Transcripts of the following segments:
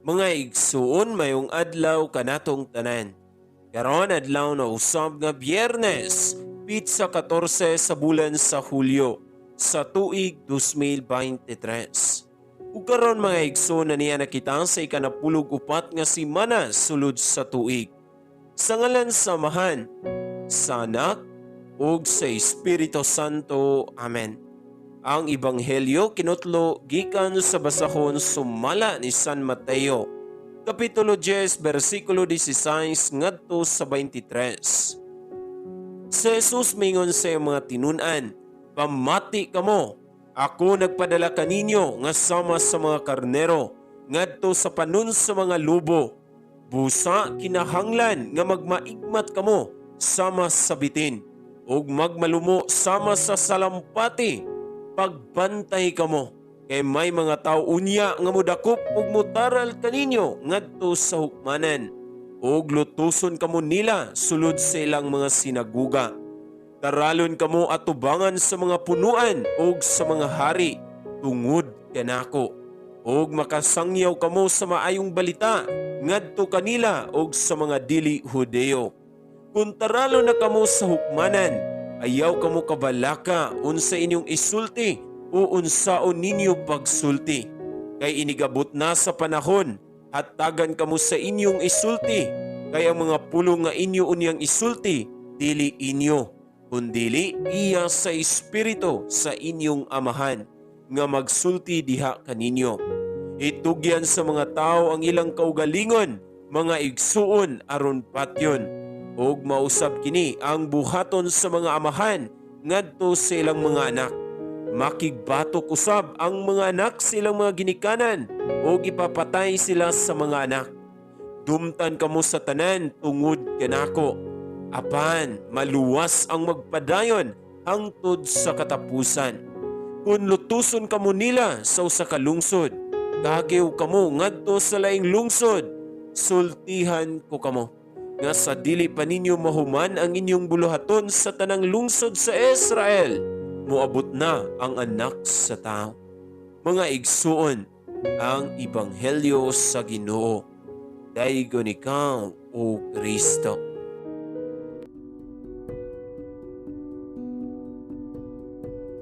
Mga igsuon mayong adlaw kanatong tanan. Karon adlaw na usab nga Biyernes, pitsa 14 sa bulan sa Hulyo sa tuig 2023. Ug karon mga igsoon na niya nakita sa ikanapulog upat nga simana sulod sa tuig. Sa ngalan sa Amahan, sa Anak, ug sa Espiritu Santo. Amen. Ang Ebanghelyo kinutlo gikan sa basahon sumala ni San Mateo, Kapitulo 10, versikulo 16 ngadto sa 23. Si Jesus mingon sa mga tinunan, "Pamati kamo, ako nagpadala kaninyo nga sama sa mga karnero, ngadto sa panon sa mga lubo. Busa kinahanglan nga magmaigmat kamo sama sa bitin, ug magmalumo sama sa salampati. Pagbantay kamo, kay may mga tao unya nga modakop ug mutaral kaninyo ngadto sa hukmanan, ug lutuson kamo nila sulod sa ilang mga sinaguga. Taralon kamo atubangan sa mga punuan ug sa mga hari tungod kanako, ug makasangyaw kamo sa maayong balita ngadto kanila ug sa mga dili Hudeo. Kung taralon na kamo sa hukmanan, ayaw kamo kabalaka unsa inyong isulti o unsaon ninyo pagsulti. Kay inigabot na sa panahon, hatagan kamo sa inyong isulti, kay ang mga pulong nga inyo unyang isulti, dili inyo, kundili iya sa Espiritu sa inyong Amahan, nga magsulti diha kaninyo. Itugyan sa mga tao ang ilang kaugalingon, mga igsuon aron patyon, ug mausab kini ang buhaton sa mga amahan ngadto sa ilang mga anak. Makigbatok usab ang mga anak sa ilang mga ginikanan ug ipapatay sila sa mga anak. Dumtan kamo sa tanan tungod kanako, apan maluwas ang magpadayon hangtod sa katapusan. Kung lutuson kamo nila sa usa ka lungsod, gagiw kamo ngadto sa laing lungsod, sultihan ko kamo nga sa dili pa ninyo mahuman ang inyong buluhaton sa tanang lungsod sa Israel, moabot na ang Anak sa tao." Mga igsuon, ang Ebanghelyo sa Ginoo. Daygon ikaw, O Kristo.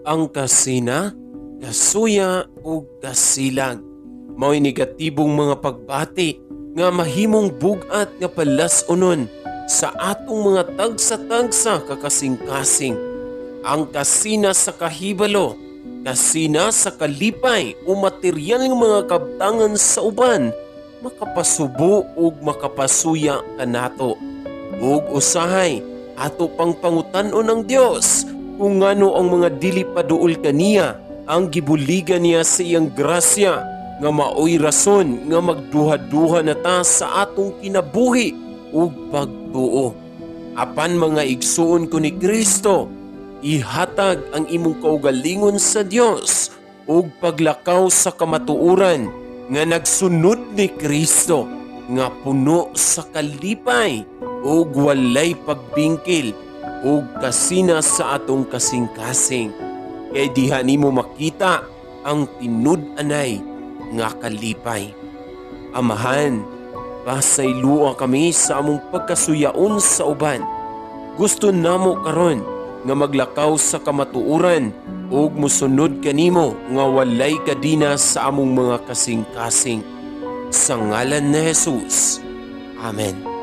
Ang kasina, kasuya ug kasilag mao'y negatibong mga pagbati nga mahimong bugat nga palas-unon sa atong mga tagsa-tagsa kakasing-kasing. Ang kasina sa kahibalo, kasina sa kalipay o materyal ng mga kabtangan sa uban, makapasubo ug makapasuya kanato. Ug usahay ato pang pangutan-on ng Dios kung ngano ang mga dili paduol kaniya ang gibuligan niya sa iyang grasya, nga maoy rason nga magduha-duha na ta sa atong kinabuhi ug pagtuo. Apan mga igsuon ko ni Kristo, ihatag ang imong kaugalingon sa Dios ug paglakaw sa kamatuoran nga nagsunod ni Kristo, nga puno sa kalipay ug walay pagbingkil ug kasina sa atong kasing-kasing. Kay diha nimo makita ang tinud-anay nga kalipay. Amahan, pasaylua kami sa among pagkasuyaon sa uban. Gusto namo karon nga maglakaw sa kamatuoran ug mosunod kanimo nga walay kadina sa among mga kasing-kasing. Sa ngalan ni Jesus. Amen.